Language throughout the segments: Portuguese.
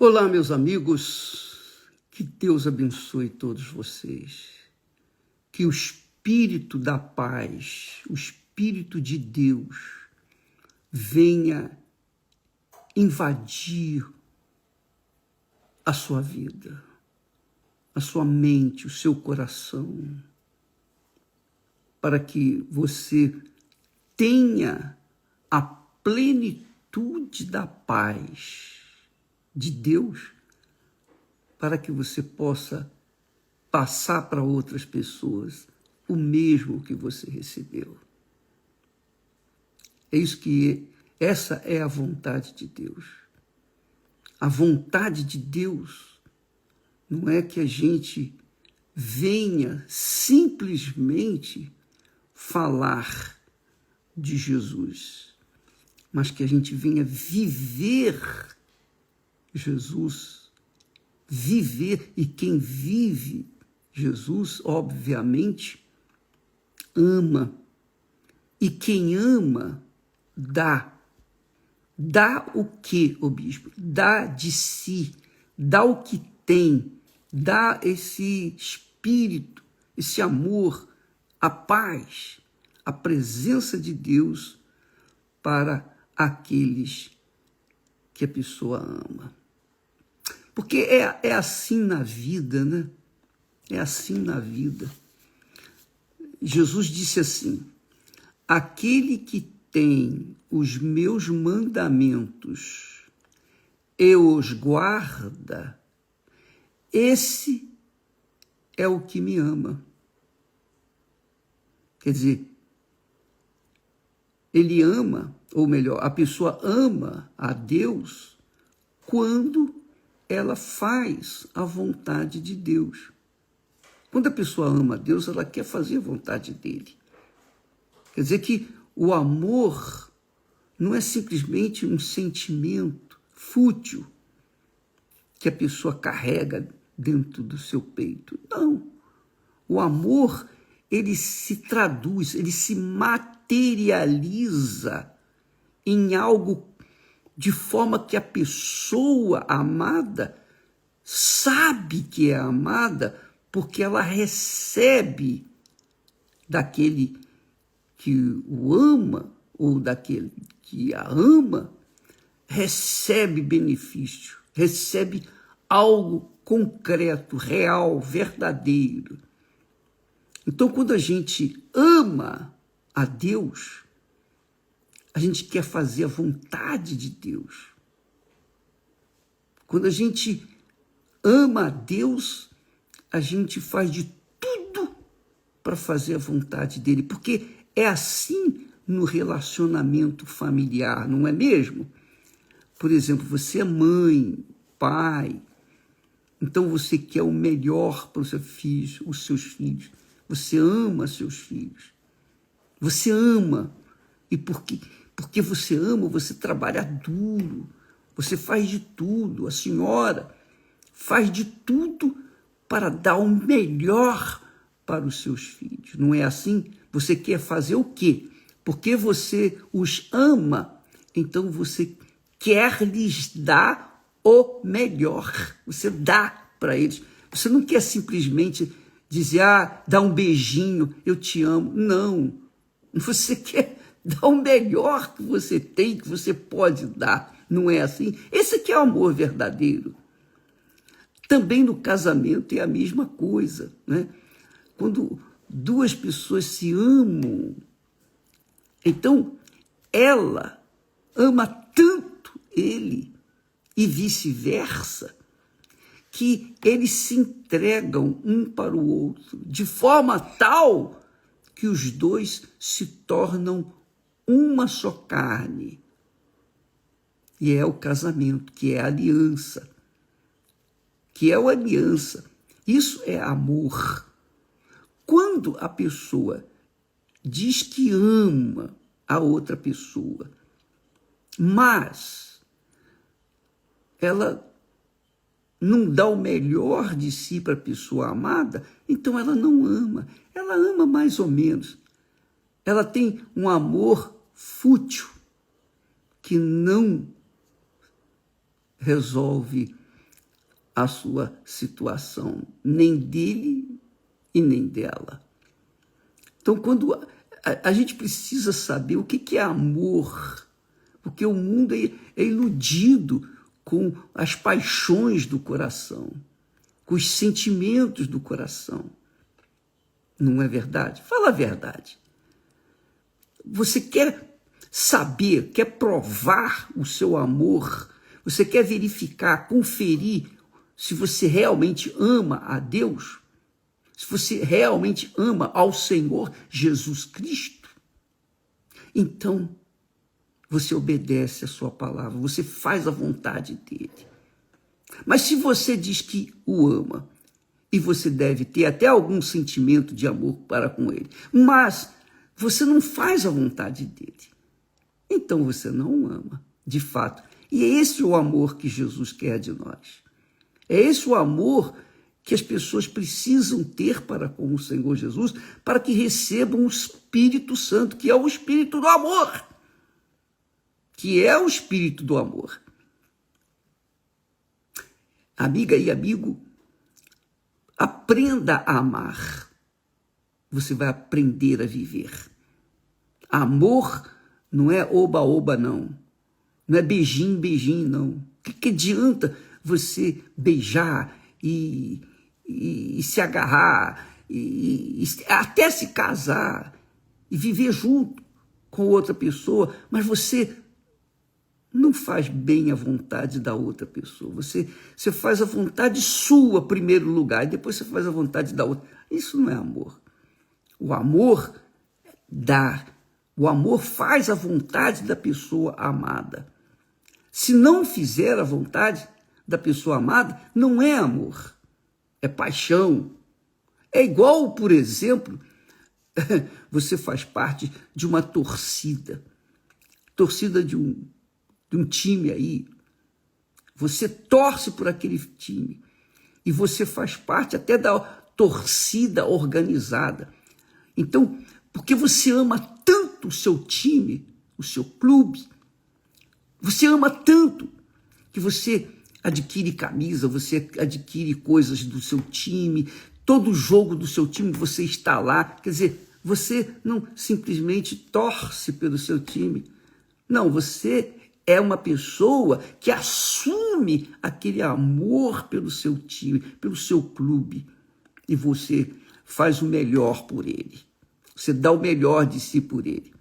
Olá, meus amigos, que Deus abençoe todos vocês, que o Espírito da paz, o Espírito de Deus venha invadir a sua vida, a sua mente, o seu coração, para que você tenha a plenitude da paz de Deus, para que você possa passar para outras pessoas o mesmo que você recebeu. Essa é a vontade de Deus. A vontade de Deus não é que a gente venha simplesmente falar de Jesus, mas que a gente venha viver Jesus, viver, e quem vive Jesus, obviamente, ama, e quem ama, dá. Dá o que, ô bispo? Dá de si, dá o que tem, dá esse espírito, esse amor, a paz, a presença de Deus para aqueles que a pessoa ama. Porque é assim na vida, né? É assim na vida. Jesus disse assim: aquele que tem os meus mandamentos e os guarda, esse é o que me ama. Quer dizer, ele ama, ou melhor, a pessoa ama a Deus quando ela faz a vontade de Deus. Quando a pessoa ama a Deus, ela quer fazer a vontade dele. Quer dizer que o amor não é simplesmente um sentimento fútil que a pessoa carrega dentro do seu peito. Não. O amor, ele se traduz, ele se materializa em algo de forma que a pessoa amada sabe que é amada porque ela recebe daquele que o ama ou daquele que a ama, recebe benefício, recebe algo concreto, real, verdadeiro. Então, quando a gente ama a Deus, a gente quer fazer a vontade de Deus. Quando a gente ama a Deus, a gente faz de tudo para fazer a vontade dele, porque é assim no relacionamento familiar, não é mesmo? Por exemplo, você é mãe, pai, então você quer o melhor para os seus filhos. Você ama seus filhos. Você ama. E porque você ama, você trabalha duro. Você faz de tudo. A senhora faz de tudo para dar o melhor para os seus filhos. Não é assim? Você quer fazer o quê? Porque você os ama, então você quer lhes dar o melhor. Você dá para eles. Você não quer simplesmente dizer, dá um beijinho, eu te amo. Não. Você quer dar o melhor que você tem, que você pode dar. Não é assim? Esse aqui é o amor verdadeiro. Também no casamento é a mesma coisa, né? Quando duas pessoas se amam, então ela ama tanto ele e vice-versa, que eles se entregam um para o outro de forma tal que os dois se tornam uma só carne. E é o casamento, que é a aliança. Que é a aliança. Isso é amor. Quando a pessoa diz que ama a outra pessoa, mas ela não dá o melhor de si para a pessoa amada, então ela não ama. Ela ama mais ou menos. Ela tem um amor fútil que não resolve a sua situação, nem dele e nem dela. Então, quando a gente precisa saber o que é amor, porque o mundo é iludido com as paixões do coração, com os sentimentos do coração. Não é verdade? Fala a verdade. Você quer saber, quer provar o seu amor, você quer verificar, conferir se você realmente ama a Deus, se você realmente ama ao Senhor Jesus Cristo, então você obedece a sua palavra, você faz a vontade dele. Mas se você diz que o ama, e você deve ter até algum sentimento de amor para com ele, mas você não faz a vontade dele, então você não ama, de fato. E é esse o amor que Jesus quer de nós. É esse o amor que as pessoas precisam ter para com o Senhor Jesus, para que recebam o Espírito Santo, que é o Espírito do amor. Que é o Espírito do amor. Amiga e amigo, aprenda a amar. Você vai aprender a viver. Amor não é oba-oba, não. Não é beijinho, beijinho, não. O que adianta você beijar e se agarrar, e até se casar, e viver junto com outra pessoa, mas você não faz bem a vontade da outra pessoa. Você faz a vontade sua, em primeiro lugar, e depois você faz a vontade da outra. Isso não é amor. O amor dá. O amor faz a vontade da pessoa amada. Se não fizer a vontade da pessoa amada, não é amor. É paixão. É igual, por exemplo, você faz parte de uma torcida de um time aí. Você torce por aquele time e você faz parte até da torcida organizada. Então, porque você ama tanto o seu time, o seu clube, você ama tanto que você adquire camisa, você adquire coisas do seu time, todo jogo do seu time você está lá. Quer dizer, você não simplesmente torce pelo seu time. Não, você é uma pessoa que assume aquele amor pelo seu time, pelo seu clube. E você faz o melhor por ele. Você dá o melhor de si por ele.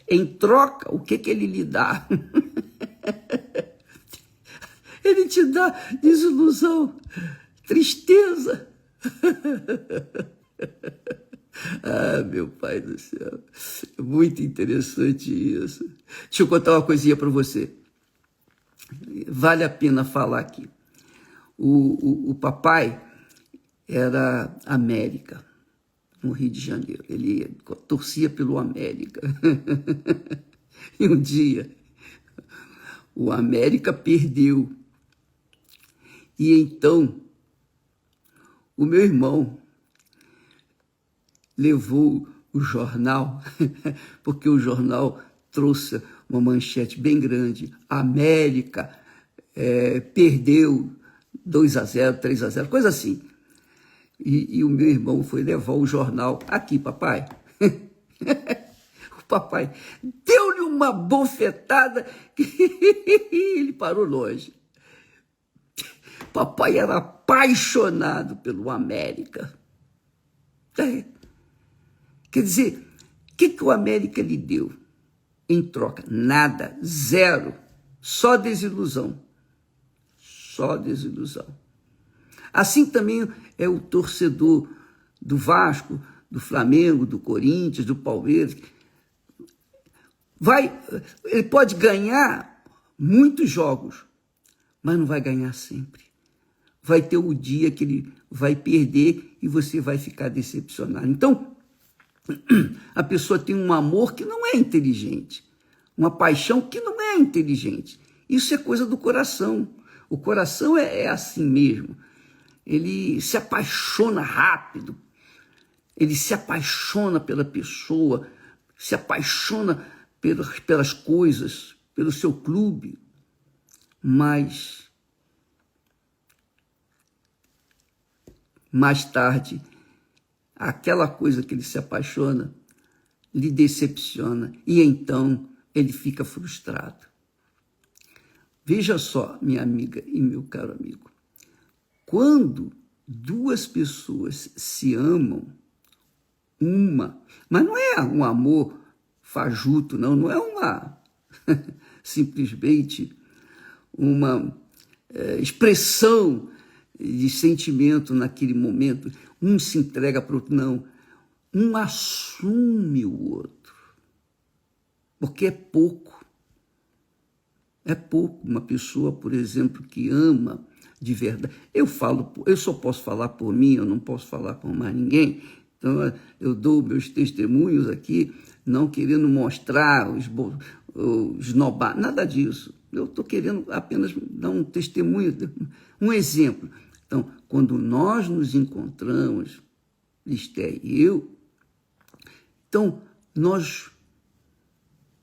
Em troca, o que ele lhe dá? Ele te dá desilusão, tristeza. Ah, meu pai do céu, muito interessante isso. Deixa eu contar uma coisinha para você. Vale a pena falar aqui. O papai era América, no Rio de Janeiro. Ele torcia pelo América. E um dia, o América perdeu. E então, o meu irmão levou o jornal, porque o jornal trouxe uma manchete bem grande. A América perdeu 2-0, 3-0, coisa assim. E o meu irmão foi levar o jornal. Aqui, papai. O papai deu-lhe uma bofetada e ele parou longe. Papai era apaixonado pelo América. Quer dizer, o que o América lhe deu em troca? Nada, zero, só desilusão. Só desilusão. Assim também é o torcedor do Vasco, do Flamengo, do Corinthians, do Palmeiras. Ele pode ganhar muitos jogos, mas não vai ganhar sempre. Vai ter o dia que ele vai perder e você vai ficar decepcionado. Então, a pessoa tem um amor que não é inteligente, uma paixão que não é inteligente. Isso é coisa do coração. O coração é assim mesmo. Ele se apaixona rápido, ele se apaixona pela pessoa, se apaixona pelas coisas, pelo seu clube, mas mais tarde, aquela coisa que ele se apaixona lhe decepciona e então ele fica frustrado. Veja só, minha amiga e meu caro amigo, quando duas pessoas se amam, mas não é um amor fajuto, não é uma simplesmente uma expressão de sentimento naquele momento, um se entrega para o outro, não, um assume o outro, porque é pouco. É pouco uma pessoa, por exemplo, que ama de verdade. Eu só posso falar por mim, eu não posso falar por mais ninguém. Então, eu dou meus testemunhos aqui, não querendo mostrar esnobar, nada disso. Eu estou querendo apenas dar um testemunho, um exemplo. Então, quando nós nos encontramos, Listé e eu, então, nós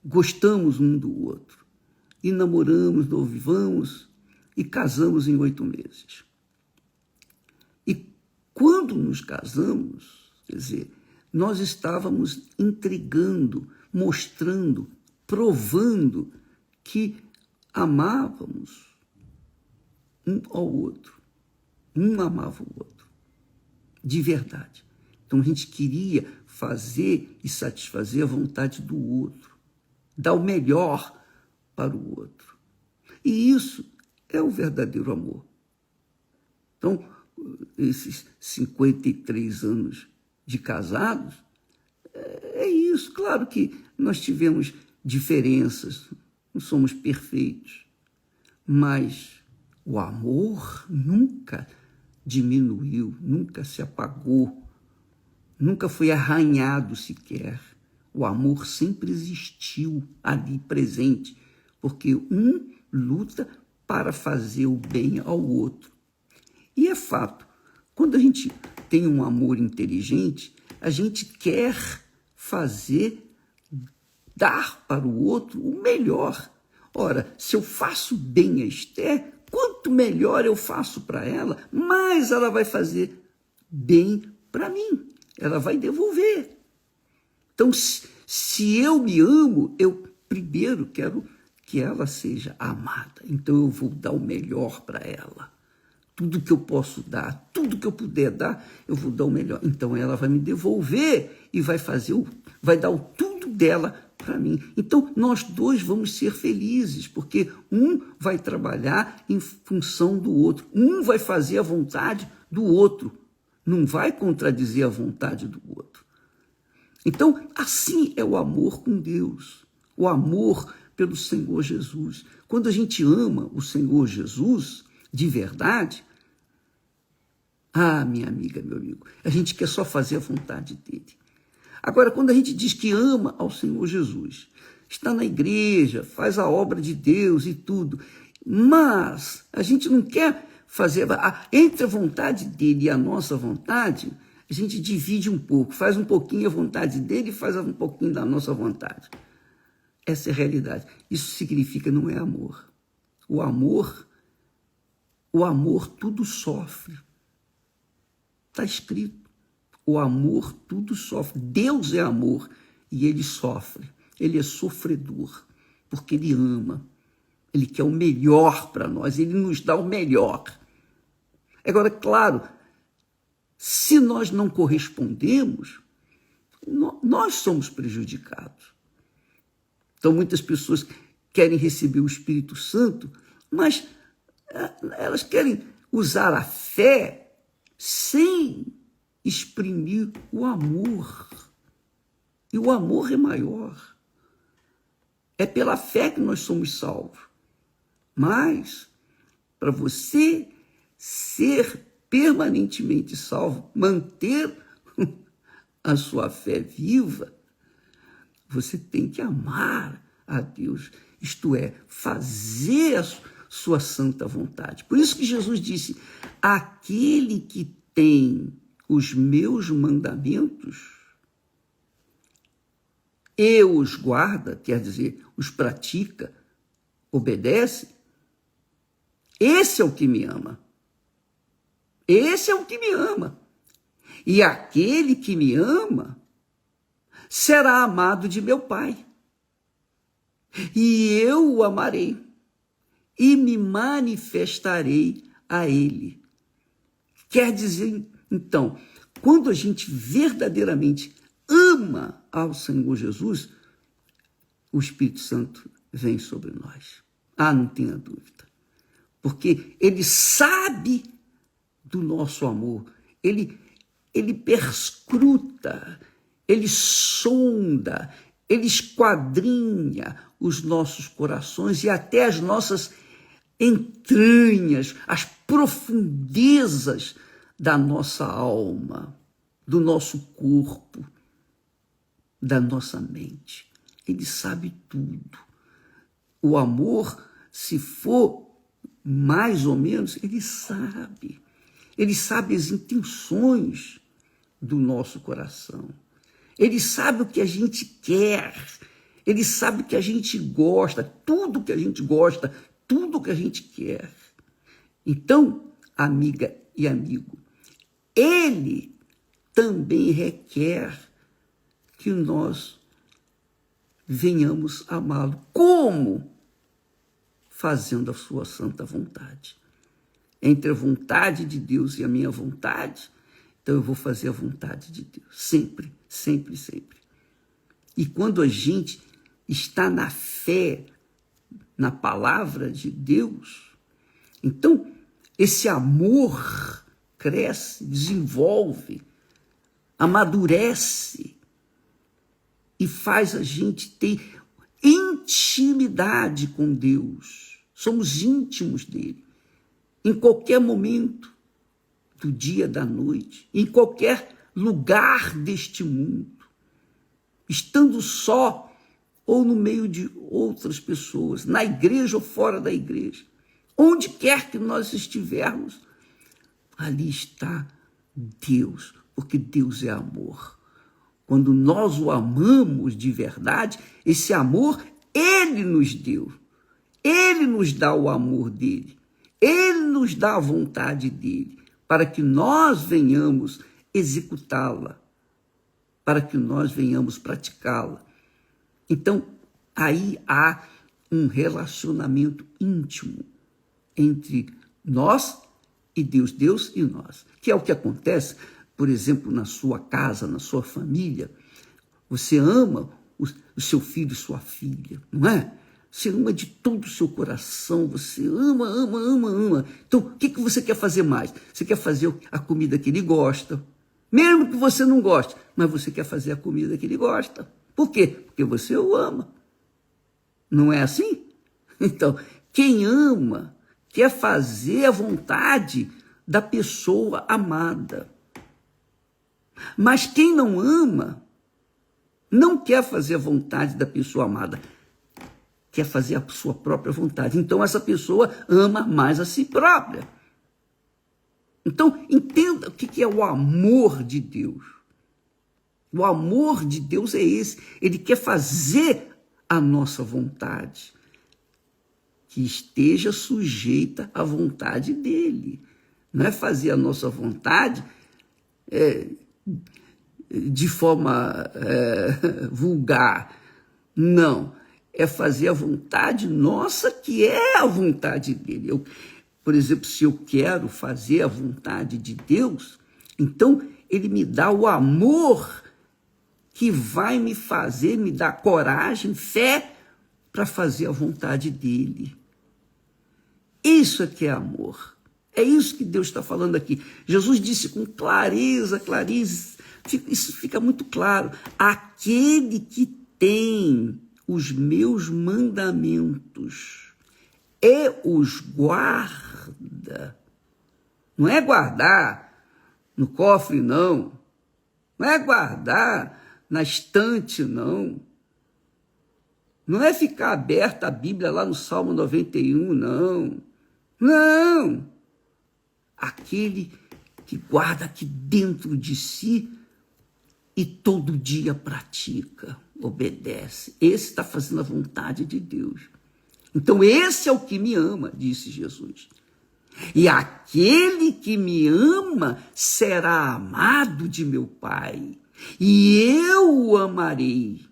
gostamos um do outro. E namoramos, noivamos e casamos em 8 meses. E quando nos casamos, quer dizer, nós estávamos entregando, mostrando, provando que amávamos um ao outro. Um amava o outro, de verdade. Então a gente queria fazer e satisfazer a vontade do outro, dar o melhor para o outro. E isso é o verdadeiro amor. Então, esses 53 anos de casados, é isso. Claro que nós tivemos diferenças, não somos perfeitos, mas o amor nunca diminuiu, nunca se apagou, nunca foi arranhado sequer. O amor sempre existiu ali presente, porque um luta para fazer o bem ao outro. E é fato, quando a gente tem um amor inteligente, a gente quer dar para o outro o melhor. Ora, se eu faço bem a Esther, quanto melhor eu faço para ela, mais ela vai fazer bem para mim. Ela vai devolver. Então, se eu me amo, eu primeiro quero que ela seja amada. Então, eu vou dar o melhor para ela. Tudo que eu posso dar, tudo que eu puder dar, eu vou dar o melhor. Então, ela vai me devolver e vai dar o tudo dela para mim. Então, nós dois vamos ser felizes, porque um vai trabalhar em função do outro. Um vai fazer a vontade do outro. Não vai contradizer a vontade do outro. Então, assim é o amor com Deus. O amor pelo Senhor Jesus. Quando a gente ama o Senhor Jesus, de verdade, minha amiga, meu amigo, a gente quer só fazer a vontade dele. Agora, quando a gente diz que ama ao Senhor Jesus, está na igreja, faz a obra de Deus e tudo, mas a gente não quer fazer, entre a vontade dele e a nossa vontade, a gente divide um pouco, faz um pouquinho a vontade dele e faz um pouquinho da nossa vontade. Essa é a realidade. Isso significa não é amor. O amor tudo sofre. Está escrito. O amor tudo sofre. Deus é amor e ele sofre. Ele é sofredor, porque ele ama. Ele quer o melhor para nós, ele nos dá o melhor. Agora, claro, se nós não correspondemos, nós somos prejudicados. Então, muitas pessoas querem receber o Espírito Santo, mas elas querem usar a fé sem exprimir o amor. E o amor é maior. É pela fé que nós somos salvos. Mas, para você ser permanentemente salvo, manter a sua fé viva, você tem que amar a Deus, isto é, fazer a sua santa vontade. Por isso que Jesus disse, aquele que tem os meus mandamentos e os guarda, quer dizer, os pratica, obedece, esse é o que me ama. Esse é o que me ama. E aquele que me ama será amado de meu Pai. E eu o amarei e me manifestarei a ele. Quer dizer, então, quando a gente verdadeiramente ama ao Senhor Jesus, o Espírito Santo vem sobre nós. Não tenha dúvida. Porque ele sabe do nosso amor. Ele perscruta, ele sonda, ele esquadrinha os nossos corações e até as nossas entranhas, as profundezas da nossa alma, do nosso corpo, da nossa mente. Ele sabe tudo. O amor, se for mais ou menos, ele sabe. Ele sabe as intenções do nosso coração. Ele sabe o que a gente quer. Ele sabe o que a gente gosta, tudo que a gente gosta, tudo que a gente quer. Então, amiga e amigo, ele também requer que nós venhamos amá-lo. Como? Fazendo a sua santa vontade. Entre a vontade de Deus e a minha vontade, então eu vou fazer a vontade de Deus. Sempre, sempre, sempre. E quando a gente está na fé, na palavra de Deus, então esse amor cresce, desenvolve, amadurece e faz a gente ter intimidade com Deus. Somos íntimos dele. Em qualquer momento do dia, da noite, em qualquer lugar deste mundo, estando só ou no meio de outras pessoas, na igreja ou fora da igreja, onde quer que nós estivermos, ali está Deus, porque Deus é amor. Quando nós o amamos de verdade, esse amor ele nos deu. Ele nos dá o amor dele. Ele nos dá a vontade dele, para que nós venhamos executá-la, para que nós venhamos praticá-la. Então, aí há um relacionamento íntimo entre nós e Deus, Deus e nós, que é o que acontece, por exemplo, na sua casa, na sua família. Você ama o seu filho e sua filha, não é? Você ama de todo o seu coração, você ama, ama, ama, ama. Então, o que você quer fazer mais? Você quer fazer a comida que ele gosta, mesmo que você não goste, mas você quer fazer a comida que ele gosta. Por quê? Porque você o ama. Não é assim? Então, quem ama quer fazer a vontade da pessoa amada. Mas quem não ama não quer fazer a vontade da pessoa amada, quer fazer a sua própria vontade. Então, essa pessoa ama mais a si própria. Então, entenda o que é o amor de Deus. O amor de Deus é esse. Ele quer fazer a nossa vontade, que esteja sujeita à vontade dele. Não é fazer a nossa vontade de forma vulgar. Não. É fazer a vontade nossa, que é a vontade dele. Por exemplo, se eu quero fazer a vontade de Deus, então ele me dá o amor que vai me fazer, me dar coragem, fé, para fazer a vontade dele. Isso é que é amor. É isso que Deus está falando aqui. Jesus disse com clareza, isso fica muito claro. Aquele que tem os meus mandamentos e os guarda. Não é guardar no cofre, não. Não é guardar na estante, não. Não é ficar aberta a Bíblia lá no Salmo 91, não. Não. Aquele que guarda aqui dentro de si e todo dia pratica, obedece. Esse está fazendo a vontade de Deus. Então esse é o que me ama, disse Jesus. E aquele que me ama será amado de meu Pai, e eu o amarei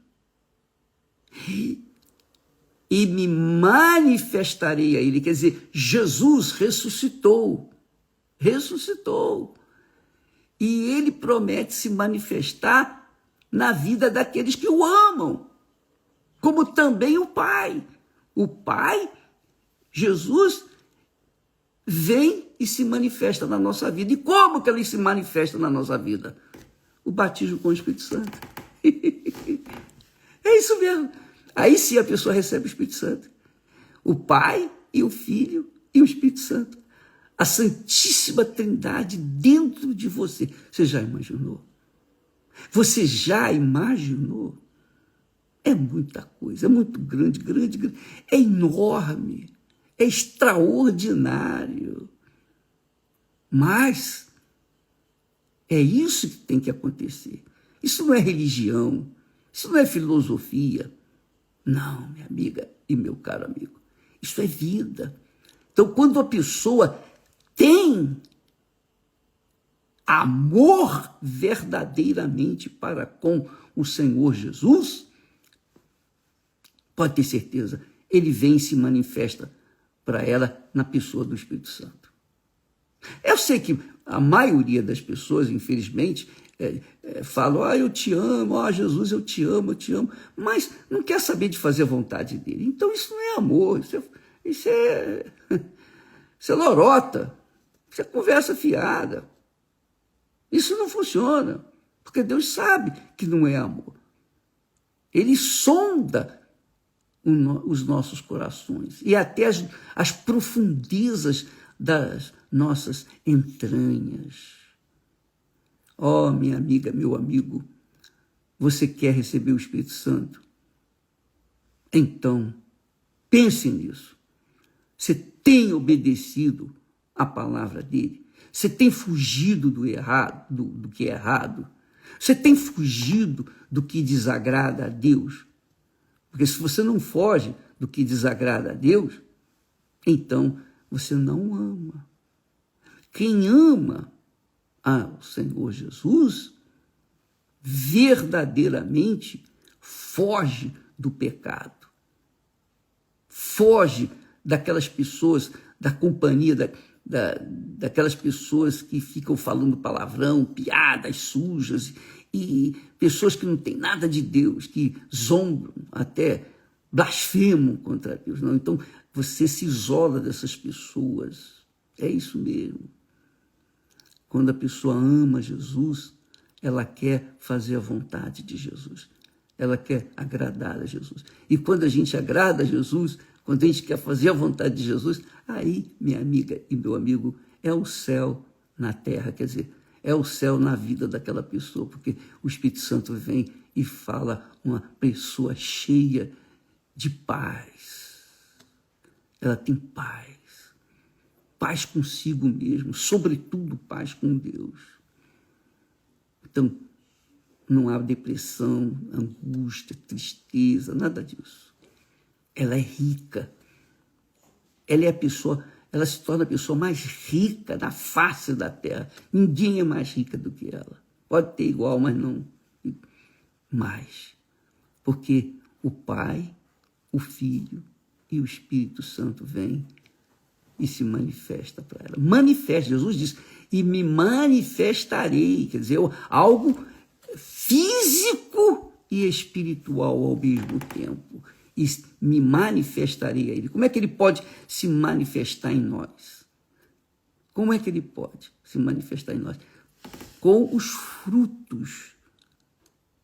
e me manifestarei a ele. Quer dizer, Jesus ressuscitou. E ele promete se manifestar na vida daqueles que o amam, como também o Pai. O Pai, Jesus, vem e se manifesta na nossa vida. E como que ele se manifesta na nossa vida? O batismo com o Espírito Santo. É isso mesmo. Aí sim a pessoa recebe o Espírito Santo. O Pai e o Filho e o Espírito Santo. A Santíssima Trindade dentro de você. Você já imaginou? Você já imaginou? É muita coisa, é muito grande, é enorme, é extraordinário. Mas é isso que tem que acontecer. Isso não é religião, isso não é filosofia. Não, minha amiga e meu caro amigo, isso é vida. Então, quando a pessoa tem amor verdadeiramente para com o Senhor Jesus, pode ter certeza, ele vem e se manifesta para ela na pessoa do Espírito Santo. Eu sei que a maioria das pessoas, infelizmente, falam, eu te amo, Jesus, eu te amo, mas não quer saber de fazer a vontade dele. Então isso não é amor, isso é lorota, isso é conversa fiada. Isso não funciona, porque Deus sabe que não é amor. Ele sonda os nossos corações e até as profundezas das nossas entranhas. Oh, minha amiga, meu amigo, você quer receber o Espírito Santo? Então, pense nisso. Você tem obedecido a palavra dele? Você tem fugido do errado, do que é errado? Você tem fugido do que desagrada a Deus? Porque se você não foge do que desagrada a Deus, então você não ama. Quem ama ao Senhor Jesus, verdadeiramente foge do pecado. Foge daquelas pessoas, da companhia, daquelas pessoas que ficam falando palavrão, piadas sujas, e pessoas que não têm nada de Deus, que zombam, até blasfemam contra Deus. Não, então você se isola dessas pessoas. É isso mesmo. Quando a pessoa ama Jesus, ela quer fazer a vontade de Jesus. Ela quer agradar a Jesus. E quando a gente agrada a Jesus, quando a gente quer fazer a vontade de Jesus, aí, minha amiga e meu amigo, é o céu na terra, quer dizer, é o céu na vida daquela pessoa, porque o Espírito Santo vem e fala uma pessoa cheia de paz. Ela tem paz. Paz consigo mesmo, sobretudo paz com Deus. Então, não há depressão, angústia, tristeza, nada disso. Ela é rica. Ela é a pessoa, ela se torna a pessoa mais rica da face da terra. Ninguém é mais rica do que ela. Pode ter igual, mas não mais. Porque o Pai, o Filho e o Espírito Santo vêm e se manifesta para ela. Manifesta, Jesus diz, e me manifestarei, quer dizer, algo físico e espiritual ao mesmo tempo. E me manifestarei a ele. Como é que ele pode se manifestar em nós? Como é que ele pode se manifestar em nós? Com os frutos.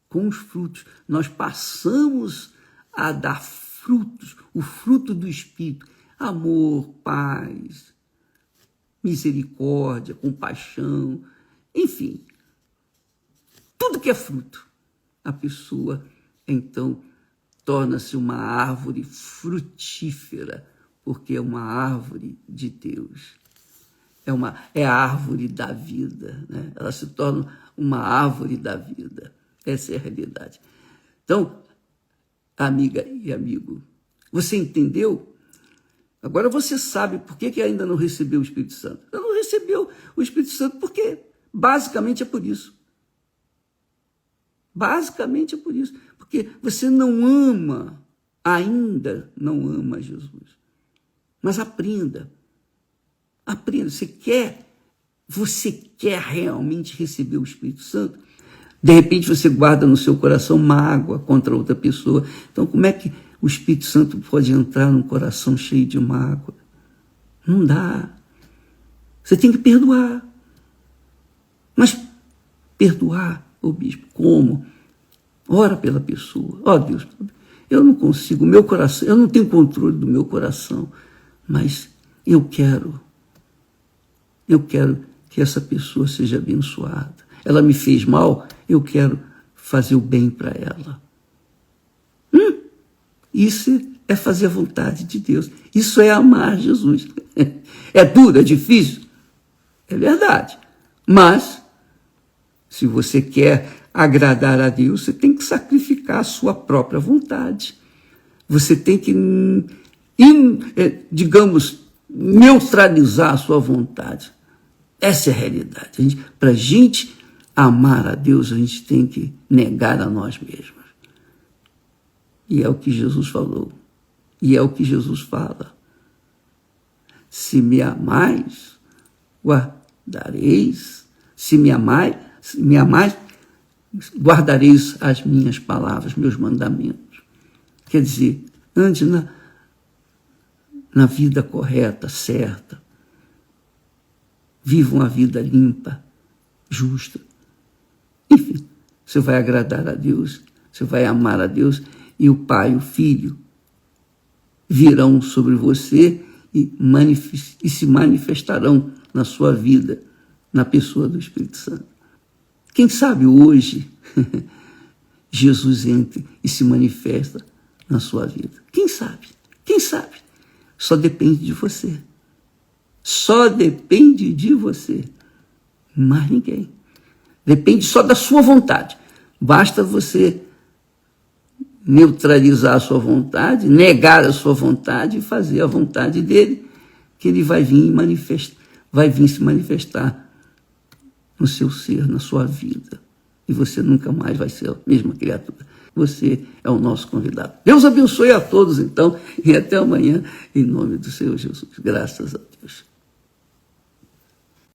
Com os frutos. Nós passamos a dar frutos, o fruto do Espírito. Amor, paz, misericórdia, compaixão, enfim. Tudo que é fruto. A pessoa, então, torna-se uma árvore frutífera, porque é uma árvore de Deus. É a árvore da vida, né? Ela se torna uma árvore da vida. Essa é a realidade. Então, amiga e amigo, você entendeu Agora você sabe por que ainda não recebeu o Espírito Santo. Você não recebeu o Espírito Santo porque basicamente é por isso. Basicamente é por isso. Porque você não ama, ainda não ama Jesus. Mas aprenda. Aprenda. Você quer realmente receber o Espírito Santo? De repente você guarda no seu coração mágoa contra outra pessoa. Então como é que o Espírito Santo pode entrar num coração cheio de mágoa? Não dá. Você tem que perdoar. Mas perdoar, ô bispo, como? Ora pela pessoa. Ó Deus, eu não consigo, meu coração, eu não tenho controle do meu coração, mas eu quero que essa pessoa seja abençoada. Ela me fez mal, eu quero fazer o bem para ela. Isso é fazer a vontade de Deus. Isso é amar Jesus. É duro, é difícil? É verdade. Mas, se você quer agradar a Deus, você tem que sacrificar a sua própria vontade. Você tem que, digamos, neutralizar a sua vontade. Essa é a realidade. Para a gente amar a Deus, a gente tem que negar a nós mesmos. E é o que Jesus falou. E é o que Jesus fala. Se me amais, guardareis. Se me amais, guardareis as minhas palavras, meus mandamentos. Quer dizer, ande na vida correta, certa. Viva uma vida limpa, justa. Enfim, você vai agradar a Deus, você vai amar a Deus, e o Pai e o Filho virão sobre você e se manifestarão na sua vida, na pessoa do Espírito Santo. Quem sabe hoje Jesus entra e se manifesta na sua vida. Quem sabe? Quem sabe? Só depende de você. Só depende de você. Mais ninguém. Depende só da sua vontade. Basta você neutralizar a sua vontade, negar a sua vontade e fazer a vontade dele, que ele vai vir se manifestar no seu ser, na sua vida. E você nunca mais vai ser a mesma criatura. Você é o nosso convidado. Deus abençoe a todos, então, e até amanhã, em nome do Senhor Jesus. Graças a Deus.